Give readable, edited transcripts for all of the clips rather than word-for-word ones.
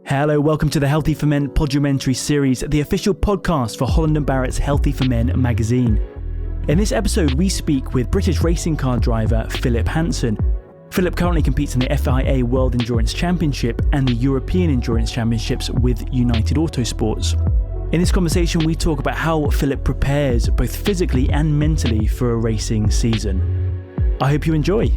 Hello, welcome to the Healthy for Men Podumentary series, the official podcast for Holland & Barrett's Healthy for Men magazine. In this episode, we speak with British racing car driver Phil Hanson. Philip currently competes in the FIA World Endurance Championship and the European Endurance Championships with United Autosports. In this conversation, we talk about how Philip prepares both physically and mentally for a racing season. I hope you enjoy.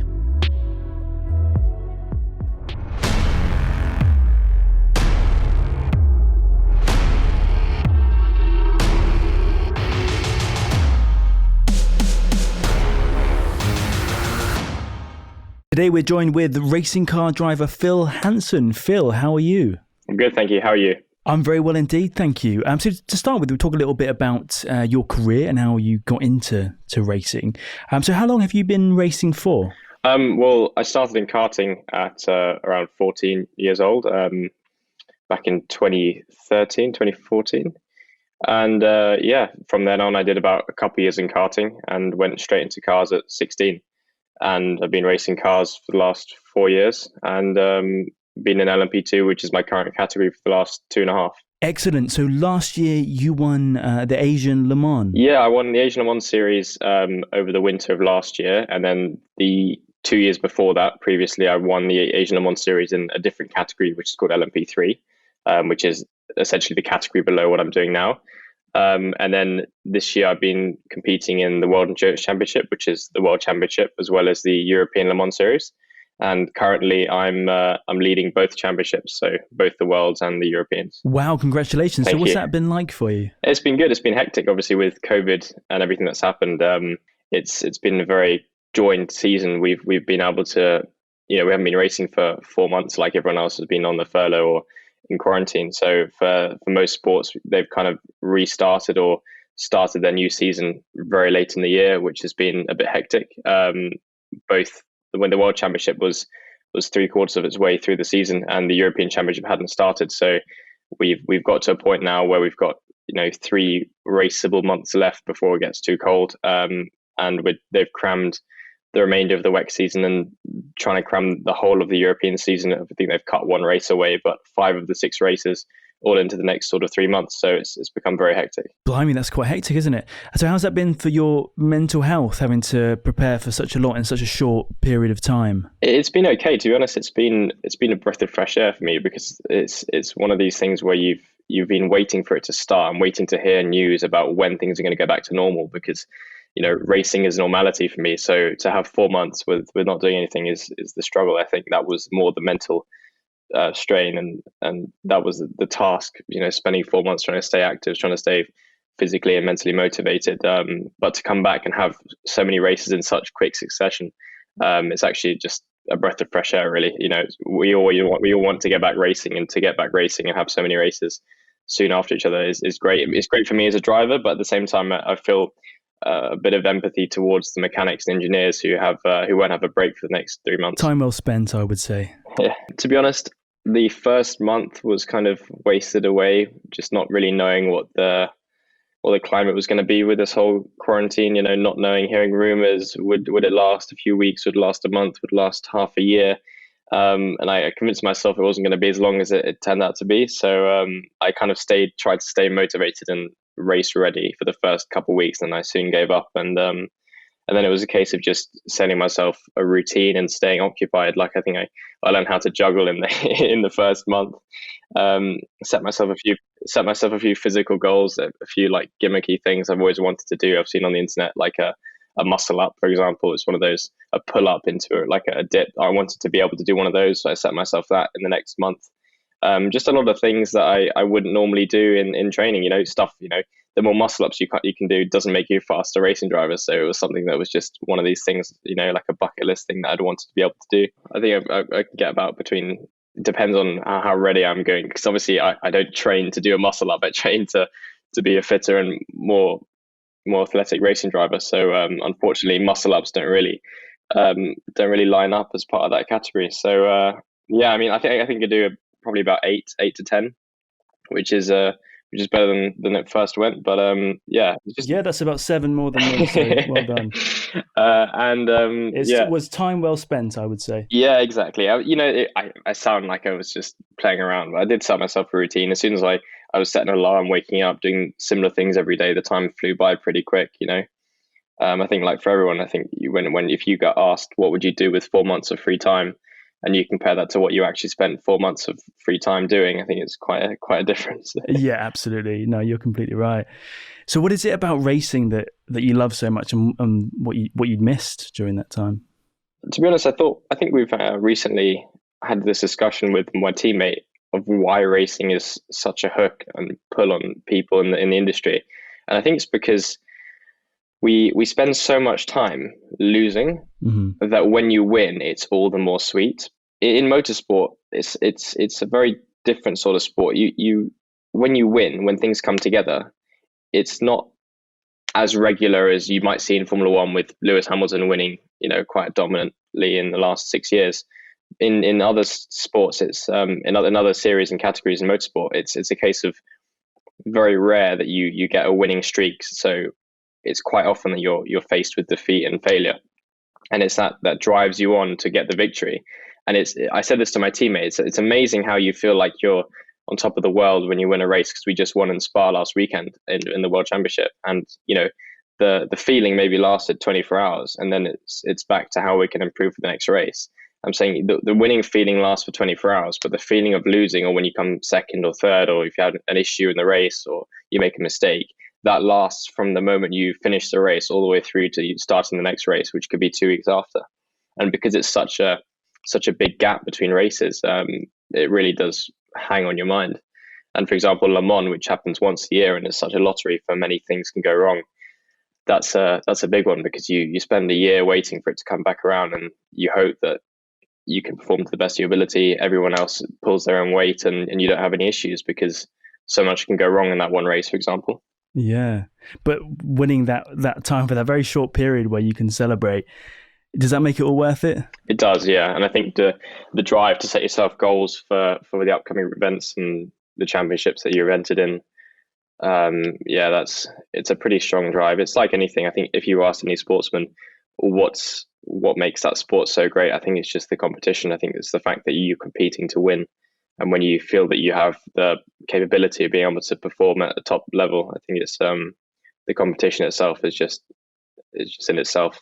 Today we're joined with racing car driver Phil Hanson. Phil, how are you? I'm good, thank you. How are you? I'm very well indeed, thank you. So to start with, we'll talk a little bit about your career and how you got into racing. So how long have you been racing for? Well, I started in karting at around 14 years old, back in 2014. And from then on, I did about a couple of years in karting and went straight into cars at 16. And I've been racing cars for the last 4 years and been in LMP2, which is my current category, for the last 2.5. Excellent. So last year you won the Asian Le Mans. Yeah, I won the Asian Le Mans series over the winter of last year. And then the 2 years before that, previously, I won the Asian Le Mans series in a different category, which is called LMP3, which is essentially the category below what I'm doing now. And then this year I've been competing in the World Endurance Championship, which is the World Championship, as well as the European Le Mans Series. And currently I'm leading both championships, so both the Worlds and the Europeans. Wow, congratulations. Thank so what's you. that been like for you? It's been good. It's been hectic, obviously, with COVID and everything that's happened. It's been a very joined season. We've been able to, we haven't been racing for 4 months like everyone else has been on the furlough or in quarantine. So for most sports, they've kind of restarted or started their new season very late in the year, which has been a bit hectic. Both when the World Championship was 3/4 of its way through the season and the European Championship hadn't started. So we've got to a point now where we've got 3 raceable months left before it gets too cold. And they've crammed the remainder of the WEC season and trying to cram the whole of the European season. I think they've cut 1 race away, but 5 of the 6 races all into the next sort of 3 months. So it's become very hectic. Blimey, that's quite hectic, isn't it? So how's that been for your mental health, having to prepare for such a lot in such a short period of time? It's been okay, to be honest. It's been a breath of fresh air for me, because it's one of these things where you've been waiting for it to start and waiting to hear news about when things are going to go back to normal, because racing is normality for me. So to have 4 months with not doing anything is the struggle. I think that was more the mental strain, and that was the task. Spending 4 months trying to stay active, trying to stay physically and mentally motivated. But to come back and have so many races in such quick succession, it's actually just a breath of fresh air, really. We all want to get back racing, and to get back racing and have so many races soon after each other is great. It's great for me as a driver, but at the same time, I feel a bit of empathy towards the mechanics and engineers who won't have a break for the next 3 months. Time well spent, I would say. Yeah. To be honest, the first month was kind of wasted away, just not really knowing what the climate was going to be with this whole quarantine. Not knowing, hearing rumors. Would it last a few weeks? Would it last a month? Would it last half a year? And I convinced myself it wasn't going to be as long as it turned out to be. So I kind of tried to stay motivated and race ready for the first couple of weeks, and I soon gave up. And then it was a case of just setting myself a routine and staying occupied. Like, I think I learned how to juggle in the first month. Set myself a few physical goals, a few like gimmicky things I've always wanted to do. I've seen on the internet, like a muscle up, for example. It's one of those, a pull up into like a dip. I wanted to be able to do one of those, so I set myself that in the next month. Just a lot of things that I wouldn't normally do in training. Stuff. The more muscle ups you can do doesn't make you a faster racing driver. So it was something that was just one of these things. Like a bucket list thing that I'd wanted to be able to do. I think I can get about between. It depends on how ready I'm going, because obviously I don't train to do a muscle up. I train to be a fitter and more athletic racing driver. So unfortunately, muscle ups don't really line up as part of that category. So I think I do probably about 8 to 10, which is which is better than it first went. But yeah, it's just Yeah, that's about 7 more than me. So well done. Yeah, It was time well spent, I would say. yeah, exactly. I sound like I was just playing around, but I did set myself a routine. As soon as I was setting an alarm, waking up, doing similar things every day, the time flew by pretty quick. I think like for everyone, I think when if you got asked what would you do with 4 months of free time, and you compare that to what you actually spent 4 months of free time doing, I think it's quite a difference. Yeah, absolutely. No, you're completely right. So, what is it about racing that you love so much, and what you'd missed during that time? To be honest, I think we've recently had this discussion with my teammate of why racing is such a hook and pull on people in the industry, and I think it's because we spend so much time losing that when you win, it's all the more sweet. In motorsport, it's a very different sort of sport. You when you win, when things come together, it's not as regular as you might see in Formula One with Lewis Hamilton winning, quite dominantly in the last 6 years. In other sports, it's in other series and categories in motorsport, it's a case of very rare that you get a winning streak. So it's quite often that you're faced with defeat and failure, and it's that drives you on to get the victory. And I said this to my teammates. It's amazing how you feel like you're on top of the world when you win a race, because we just won in Spa last weekend in the World Championship, and the feeling maybe lasted 24 hours, and then it's back to how we can improve for the next race. I'm saying the winning feeling lasts for 24 hours, but the feeling of losing, or when you come second or third, or if you had an issue in the race or you make a mistake, that lasts from the moment you finish the race all the way through to you starting the next race, which could be 2 weeks after. And because it's such a big gap between races, it really does hang on your mind. And for example, Le Mans, which happens once a year and is such a lottery for many things can go wrong, that's a big one, because you spend a year waiting for it to come back around, and you hope that you can perform to the best of your ability. Everyone else pulls their own weight, and you don't have any issues, because so much can go wrong in that one race, for example. Yeah, but winning that time for that very short period where you can celebrate, does that make it all worth it? It does, yeah. And I think the drive to set yourself goals for the upcoming events and the championships that you're entered in, it's a pretty strong drive. It's like anything. I think if you ask any sportsman what makes that sport so great, I think it's just the competition. I think it's the fact that you're competing to win. And when you feel that you have the capability of being able to perform at the top level, I think it's the competition itself is just in itself,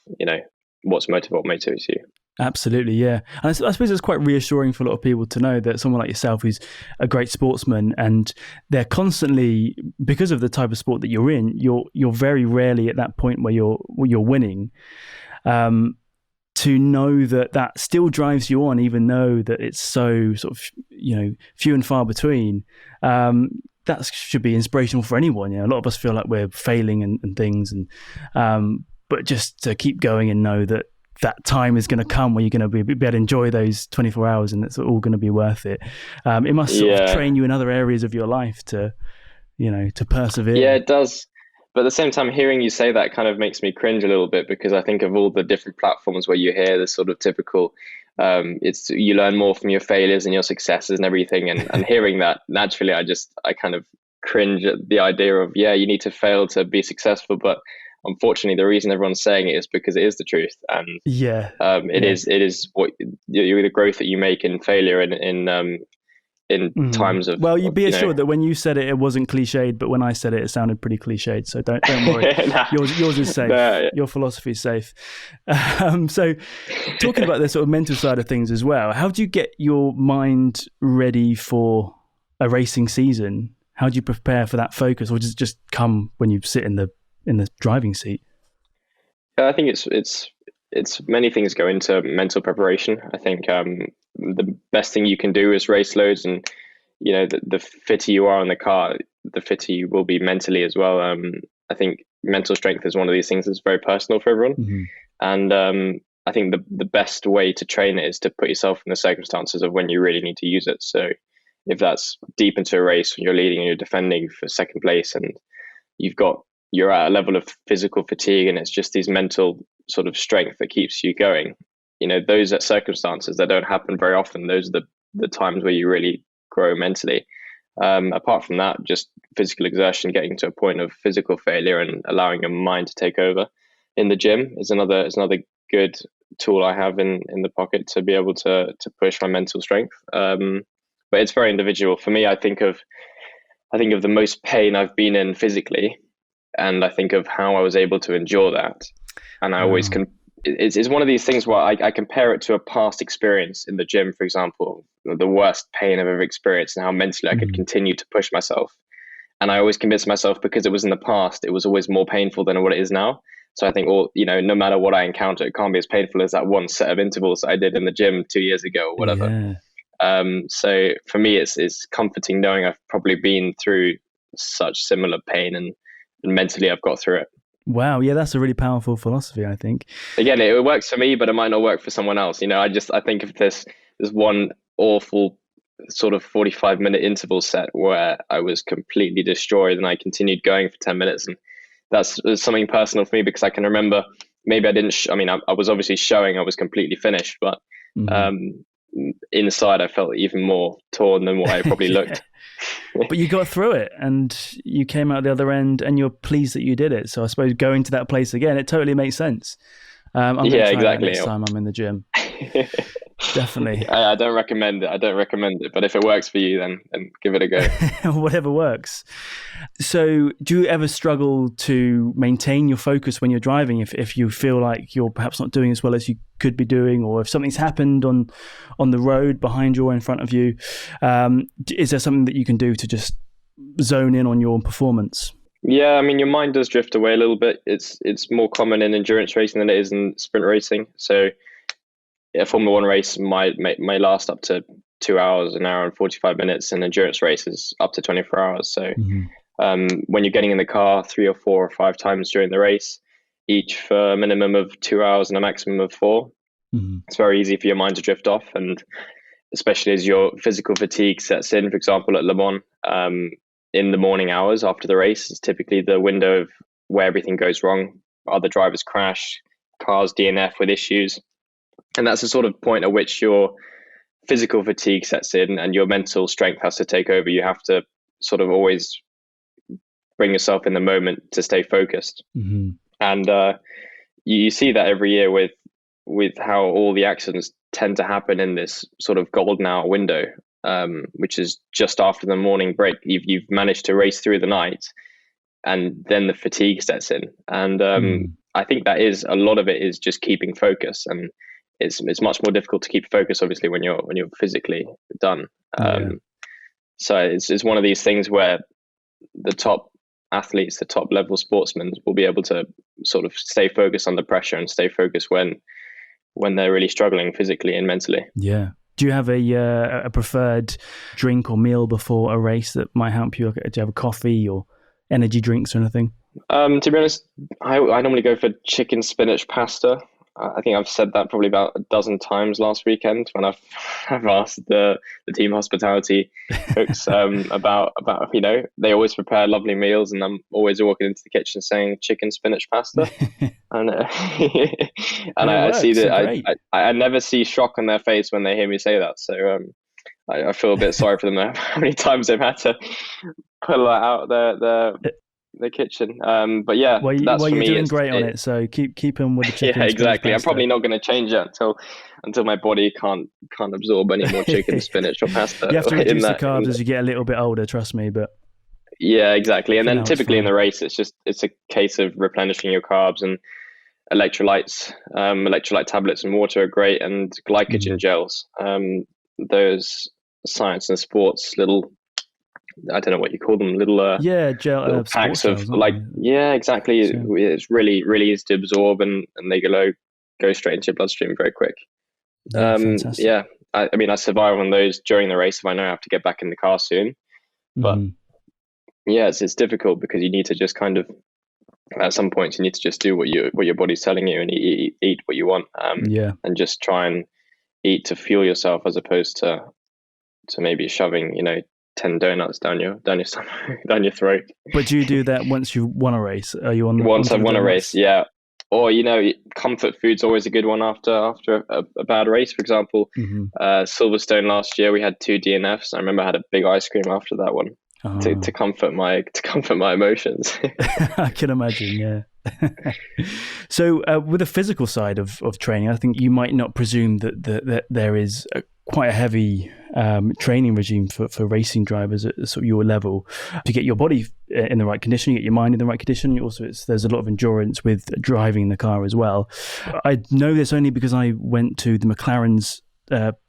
what motivates you. Absolutely, yeah. And I suppose it's quite reassuring for a lot of people to know that someone like yourself who's a great sportsman, and they're constantly, because of the type of sport that you're in, you're very rarely at that point where you're winning. To know that still drives you on, even though that it's so sort of few and far between. That should be inspirational for anyone. A lot of us feel like we're failing and things, and but just to keep going and know that time is going to come where you're going to be able to enjoy those 24 hours, and it's all going to be worth it. It must sort of train you in other areas of your life to persevere. Yeah, it does. But at the same time, hearing you say that kind of makes me cringe a little bit, because I think of all the different platforms where you hear this sort of typical, it's you learn more from your failures and your successes and everything. And hearing that, naturally, I kind of cringe at the idea of, you need to fail to be successful. But unfortunately, the reason everyone's saying it is because it is the truth. And it is what the growth that you make in failure in times of. Well, you'd be assured that when you said it, it wasn't cliched, but when I said it, it sounded pretty cliched. So don't worry. Yours is safe. Your philosophy is safe. So talking about the sort of mental side of things as well, how do you get your mind ready for a racing season? How do you prepare for that focus, or does it just come when you sit in the driving seat? I think it's many things go into mental preparation. I think the best thing you can do is race loads, and the fitter you are in the car, the fitter you will be mentally as well. I think mental strength is one of these things that's very personal for everyone, and I think the best way to train it is to put yourself in the circumstances of when you really need to use it. So if that's deep into a race when you're leading and you're defending for second place, and you're at a level of physical fatigue, and it's just these mental sort of strength that keeps you going. Those are circumstances that don't happen very often. Those are the times where you really grow mentally. Apart from that, just physical exertion, getting to a point of physical failure and allowing your mind to take over in the gym is another good tool I have in the pocket to be able to push my mental strength. But it's very individual. For me, I think of the most pain I've been in physically, and I think of how I was able to endure that. And I always it's one of these things where I compare it to a past experience in the gym, for example, the worst pain I've ever experienced, and how mentally I could continue to push myself. And I always convince myself, because it was in the past, it was always more painful than what it is now. So I think, no matter what I encounter, it can't be as painful as that one set of intervals I did in the gym 2 years ago or whatever. Yeah. So for me, it's comforting knowing I've probably been through such similar pain, and mentally I've got through it. Wow. Yeah, that's a really powerful philosophy, I think. Again, it works for me, but it might not work for someone else. I think of this one awful sort of 45-minute interval set where I was completely destroyed, and I continued going for 10 minutes. And that's something personal for me, because I can remember, maybe I didn't, I was obviously showing I was completely finished, but inside I felt even more torn than what I probably looked. But you got through it, and you came out the other end, and you're pleased that you did it. So I suppose going to that place again, it totally makes sense. I'm going to try exactly. that next time I'm in the gym. Definitely. I don't recommend it. But if it works for you, then give it a go. Whatever works. So do you ever struggle to maintain your focus when you're driving, if you feel like you're perhaps not doing as well as you could be doing, or if something's happened on the road behind you or in front of you? Is there something that you can do to just zone in on your performance? Yeah, your mind does drift away a little bit. It's more common in endurance racing than it is in sprint racing. So a Formula One race may last up to 2 hours, an hour and 45 minutes, and endurance races up to 24 hours. So when you're getting in the car 3 or 4 or 5 times during the race, each for a minimum of 2 hours and a maximum of 4, it's very easy for your mind to drift off. And especially as your physical fatigue sets in, for example, at Le Mans, in the morning hours after the race is typically the window of where everything goes wrong. Other drivers crash, cars DNF with issues. And that's the sort of point at which your physical fatigue sets in and your mental strength has to take over. You have to sort of always bring yourself in the moment to stay focused. And you see that every year with how all the accidents tend to happen in this sort of golden hour window, which is just after the morning break. You've managed to race through the night, and then the fatigue sets in. And I think that is a lot of it is just keeping focus, and it's much more difficult to keep focus, obviously, when you're physically done. So it's one of these things where the top athletes, the top level sportsmen, will be able to sort of stay focused under pressure and stay focused when they're really struggling physically and mentally. Yeah. Do you have a preferred drink or meal before a race that might help you? Do you have a coffee or energy drinks or anything? To be honest, I normally go for chicken spinach pasta. I think I've said that probably about a dozen times last weekend when I've asked the team hospitality cooks about they always prepare lovely meals, and I'm always walking into the kitchen saying chicken spinach pasta, and I see that I never see shock on their face when they hear me say that. So I feel a bit sorry for them how many times they've had to pull that out the kitchen. But yeah, that's for me. You're doing great on it, so keep them with the chicken. Yeah, exactly. I'm probably not going to change it until my body can't absorb any more chicken, spinach, or pasta. You have to reduce the carbs as you get a little bit older. Trust me, but yeah, exactly. And then typically in the race, it's a case of replenishing your carbs, and electrolytes, electrolyte tablets and water are great, and glycogen gels. Those science and sports little, I don't know what you call them, little little packs of exactly. It's really, really easy to absorb, and they go straight into your bloodstream very quick. Fantastic. I survive on those during the race if I know I have to get back in the car soon. But it's difficult because you need to just kind of, at some points, you need to just do what your body's telling you, and eat what you want. And just try and eat to fuel yourself, as opposed to maybe shoving 10 donuts down your stomach, down your throat. But do you do that once you won a race? Are you on? Once I've won a race, yeah. Or, comfort food's always a good one after a bad race. For example, Hmm. Silverstone last year, we had 2 DNFs. I remember I had a big ice cream after that one to Oh, comfort my emotions. I can imagine, yeah. So with the physical side of training, I think you might not presume that there is quite a heavy training regime for racing drivers at sort of your level to get your body in the right condition, get your mind in the right condition. Also, there's a lot of endurance with driving the car as well. I know this only because I went to the McLaren's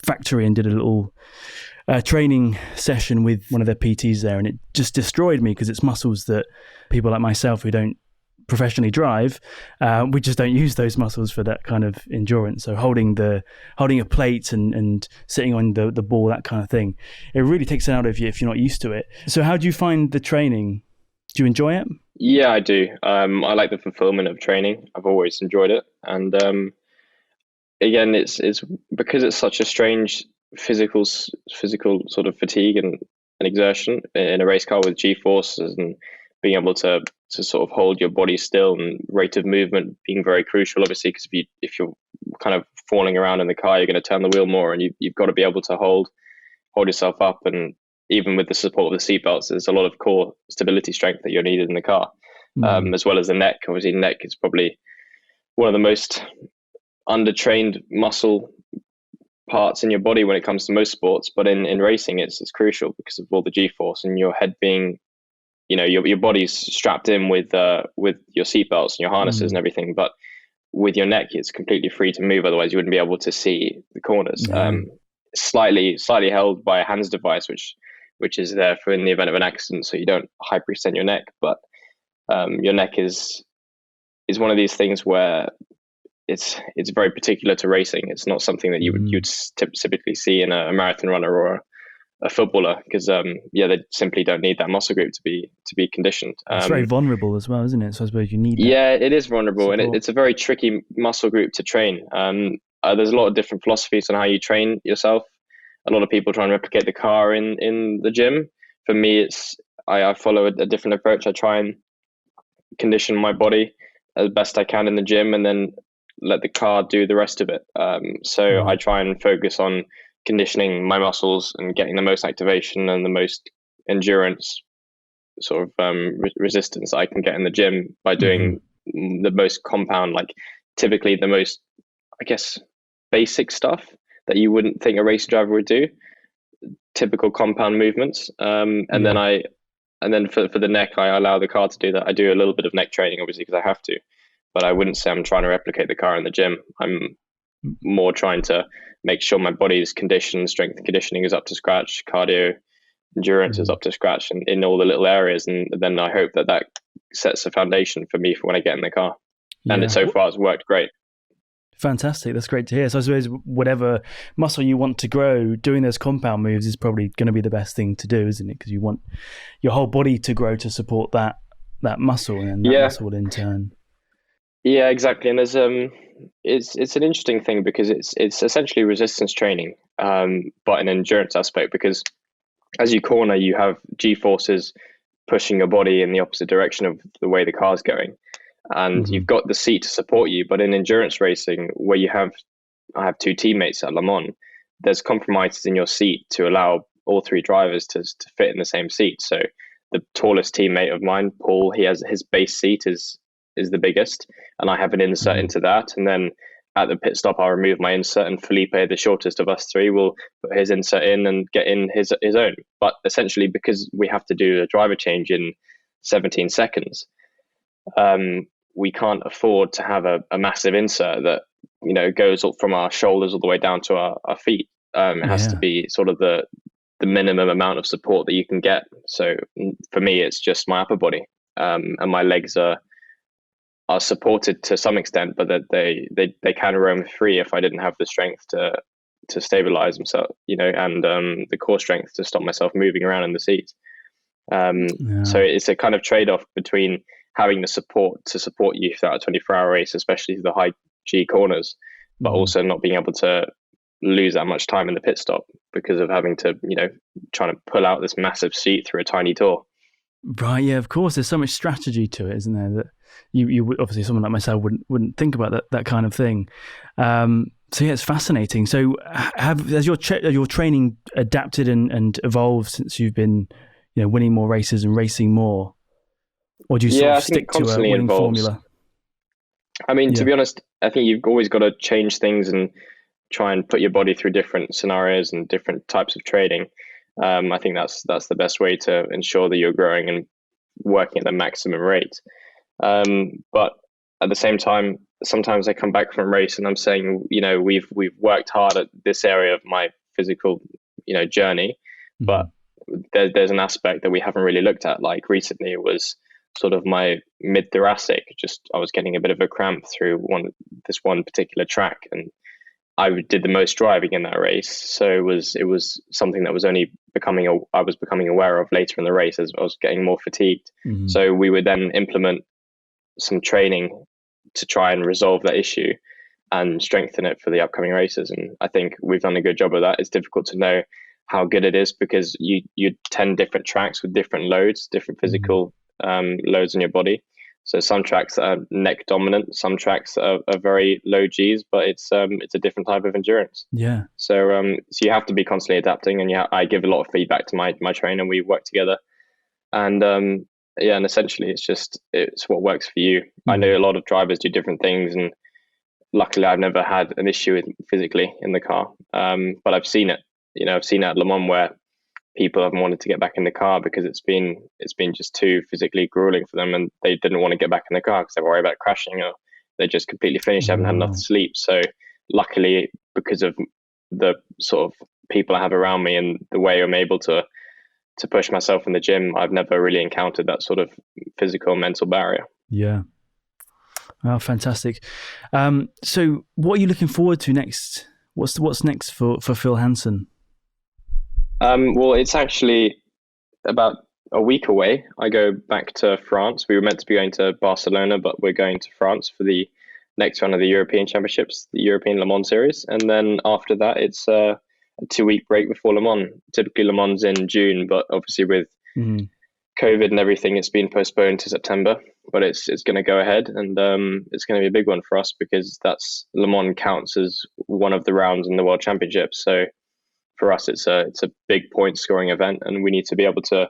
factory and did a little training session with one of their PTs there, and it just destroyed me because it's muscles that people like myself who don't professionally drive, we just don't use those muscles for that kind of endurance. So holding a plate and sitting on the ball, that kind of thing, it really takes it out of you if you're not used to it. So how do you find the training? Do you enjoy it? Yeah, I do. I like the fulfillment of training. I've always enjoyed it, and again, it's because it's such a strange physical sort of fatigue and exertion in a race car with G forces and being able to sort of hold your body still and rate of movement being very crucial, obviously, because if you're kind of falling around in the car, you're going to turn the wheel more, and you've got to be able to hold yourself up. And even with the support of the seatbelts, there's a lot of core stability strength that you're needed in the car, as well as the neck. Obviously, neck is probably one of the most undertrained muscle parts in your body when it comes to most sports, but in racing it's crucial because of all the G-force and your head being, your body's strapped in with your seatbelts and your harnesses and everything, but with your neck it's completely free to move, otherwise you wouldn't be able to see the corners. Slightly held by a hands device which is there for in the event of an accident, so you don't hyperextend your neck, but your neck is one of these things where it's very particular to racing. It's not something that you'd typically see in a marathon runner or a footballer, because they simply don't need that muscle group to be conditioned. It's very vulnerable as well, isn't it? So I suppose you need that. Yeah, it is vulnerable, support. and it's a very tricky muscle group to train. There's a lot of different philosophies on how you train yourself. A lot of people try and replicate the car in the gym. For me, I follow a different approach. I try and condition my body as best I can in the gym, and then let the car do the rest of it. So I try and focus on conditioning my muscles and getting the most activation and the most endurance sort of resistance I can get in the gym by doing the most compound, like typically the most, I guess, basic stuff that you wouldn't think a race driver would do, typical compound movements. And then for the neck, I allow the car to do that. I do a little bit of neck training, obviously, because I have to, but I wouldn't say I'm trying to replicate the car in the gym. I'm more trying to make sure my body's conditioned, strength and conditioning is up to scratch, cardio, endurance is up to scratch in all the little areas. And then I hope that sets a foundation for me for when I get in the car. And so far it's worked great. Fantastic. That's great to hear. So I suppose whatever muscle you want to grow, doing those compound moves is probably going to be the best thing to do, isn't it? Because you want your whole body to grow to support that muscle, and that muscle will in turn. Yeah, exactly. And there's it's an interesting thing because it's essentially resistance training, but an endurance aspect, because as you corner, you have G forces pushing your body in the opposite direction of the way the car's going, and you've got the seat to support you. But in endurance racing, where I have two teammates at Le Mans, there's compromises in your seat to allow all three drivers to fit in the same seat. So the tallest teammate of mine, Paul, he has his base seat is the biggest, and I have an insert into that. And then at the pit stop, I'll remove my insert, and Felipe, the shortest of us three, will put his insert in and get in his own. But essentially, because we have to do a driver change in 17 seconds, we can't afford to have a massive insert that goes up from our shoulders all the way down to our feet. It has to be sort of the minimum amount of support that you can get. So for me, it's just my upper body, and my legs are supported to some extent, but that they can roam free if I didn't have the strength to stabilize themselves, and the core strength to stop myself moving around in the seat. So it's a kind of trade-off between having the support to support you throughout a 24-hour race, especially the high G corners, but also not being able to lose that much time in the pit stop because of having to, trying to pull out this massive seat through a tiny door. Right, yeah, of course. There's so much strategy to it, isn't there? you would, obviously someone like myself wouldn't think about that kind of thing. So yeah, it's fascinating. So has your training adapted and evolved since you've been, winning more races and racing more, or do you sort of stick to a winning formula? I mean, to be honest, I think you've always got to change things and try and put your body through different scenarios and different types of training. I think that's the best way to ensure that you're growing and working at the maximum rate. But at the same time, sometimes I come back from a race and I'm saying, we've worked hard at this area of my physical, journey, but there's an aspect that we haven't really looked at. Like recently, it was sort of my mid-thoracic. I was getting a bit of a cramp through this one particular track, and I did the most driving in that race. So it was something that was only I was becoming aware of later in the race as I was getting more fatigued. So we would then implement some training to try and resolve that issue and strengthen it for the upcoming races. And I think we've done a good job of that. It's difficult to know how good it is because you 10 different tracks with different loads, different physical loads on your body. So some tracks are neck dominant, some tracks are very low Gs, but it's a different type of endurance. Yeah. So you have to be constantly adapting, and I give a lot of feedback to my trainer. We work together, and and essentially it's what works for you. I know a lot of drivers do different things, and luckily I've never had an issue physically in the car. But I've seen it. I've seen it at Le Mans where people haven't wanted to get back in the car because it's been just too physically grueling for them, and they didn't want to get back in the car because they worry about crashing, or they just completely finished, haven't had enough sleep. So luckily, because of the sort of people I have around me and the way I'm able to push myself in the gym, I've never really encountered that sort of physical mental barrier. Yeah. Oh, fantastic. So what are you looking forward to next? What's next for Phil Hanson? Well, it's actually about a week away. I go back to France. We were meant to be going to Barcelona, but we're going to France for the next round of the European Championships, the European Le Mans Series. And then after that, it's a 2-week break before Le Mans. Typically, Le Mans in June, but obviously with COVID and everything, it's been postponed to September. But it's going to go ahead, and it's going to be a big one for us because Le Mans counts as one of the rounds in the World Championships. So for us, it's a big point scoring event, and we need to be able to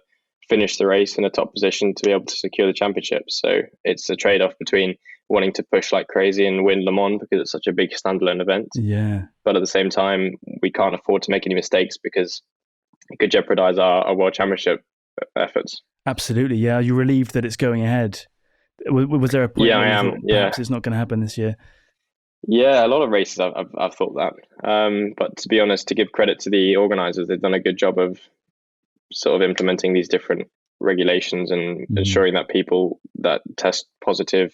finish the race in a top position to be able to secure the championship. So it's a trade-off between wanting to push like crazy and win Le Mans because it's such a big standalone event. Yeah. But at the same time, we can't afford to make any mistakes because it could jeopardize our World Championship efforts. Absolutely. Yeah. Are you relieved that it's going ahead? Was there a point where you thought perhaps it's not going to happen this year? Yeah, a lot of races I've thought that. But to be honest, to give credit to the organisers, they've done a good job of sort of implementing these different regulations and ensuring that people that test positive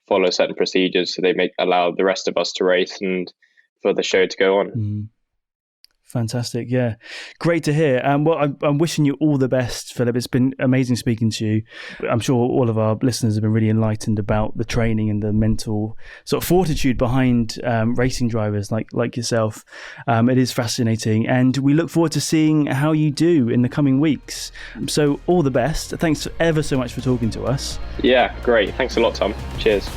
follow certain procedures so they allow the rest of us to race and for the show to go on. Fantastic. Yeah. Great to hear. Well, I'm wishing you all the best, Philip. It's been amazing speaking to you. I'm sure all of our listeners have been really enlightened about the training and the mental sort of fortitude behind racing drivers like yourself. It is fascinating, and we look forward to seeing how you do in the coming weeks. So all the best. Thanks ever so much for talking to us. Yeah, great. Thanks a lot, Tom. Cheers.